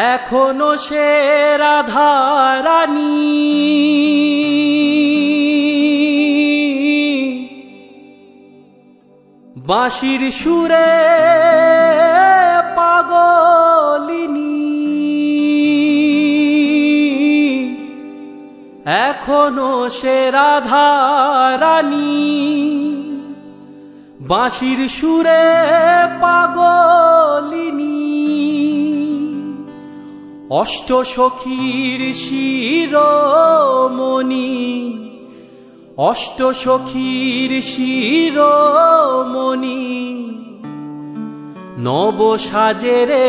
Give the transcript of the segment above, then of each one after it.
এখনো সে রাধা রানী বাঁশির সুরে পাগলিনী, এখনো সে রাধা রানী বাঁশির সুরে পাগলিনী। অষ্ট সখীর শিরোমণি, অষ্ট সখীর শিরোমণি নব সাজেরে।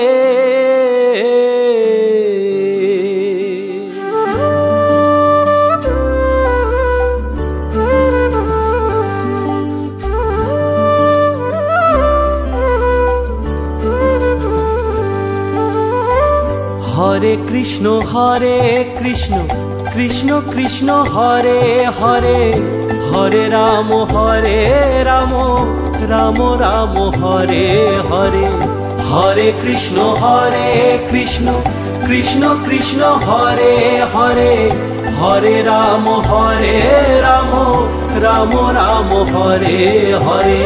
হরে কৃষ্ণ কৃষ্ণ কৃষ্ণ হরে হরে, হরে রাম রাম রাম হরে হরে। হরে কৃষ্ণ কৃষ্ণ কৃষ্ণ হরে হরে, হরে রাম রাম রাম হরে হরে।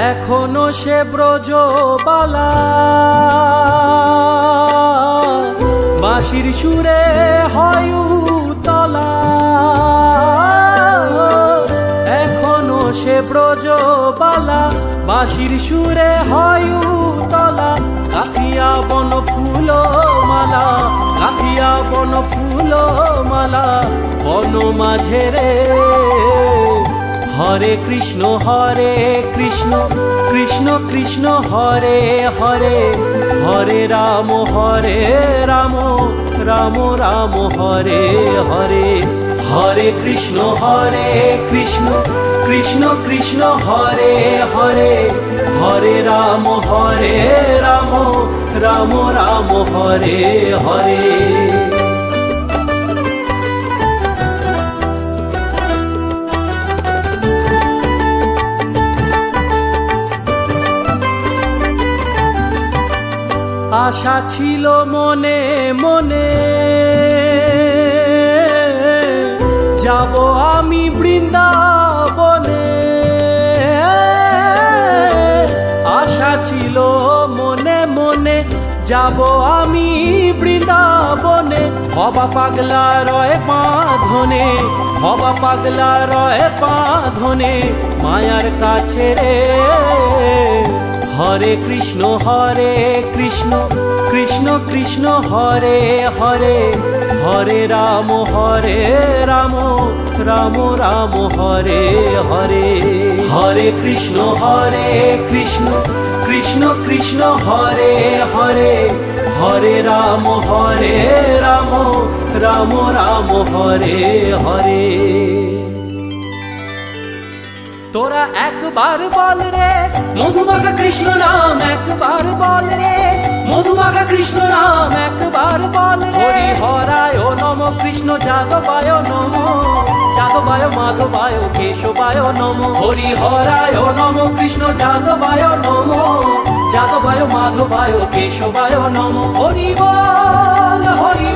এখনো সে ব্রজবালা বাঁশির সুরে হয় উতলা, এখনো সে ব্রজবালা বাঁশির সুরে হয় উতলা। কাঁথিয়া বন ফুল মালা, কাঁথিয়া বন ফুল মালা বন মাঝে রে। হরে কৃষ্ণ কৃষ্ণ কৃষ্ণ হরে হরে, হরে রাম রাম রাম হরে হরে। হরে কৃষ্ণ কৃষ্ণ কৃষ্ণ হরে হরে, হরে রাম রাম রাম হরে হরে। আশা ছিল মনে মনে যাব আমি বৃন্দাবনে, আশা ছিল মনে মনে যাব আমি বৃন্দাবনে। হবা পাগলা রয় বাঁধনে, হবা পাগলা রয় বাঁধনে মায়ার কাছে রে। হরে কৃষ্ণ কৃষ্ণ কৃষ্ণ হরে হরে, হরে রাম রাম রাম হরে হরে। হরে কৃষ্ণ কৃষ্ণ কৃষ্ণ হরে হরে, হরে রাম রাম রাম হরে হরে। তোরা একবার বল রে মধুমাখা কৃষ্ণ নাম, একবার বল রে মধুমাখা কৃষ্ণ নাম, একবার বল রে। হরি হরায় নম কৃষ্ণ যাদবায় নম, যাদবায় মাধবায় কেশবায় নম। হরি হরায় নম কৃষ্ণ যাদবায় নম, যাদবায় মাধবায় কেশবায় নম। হরি বল হরি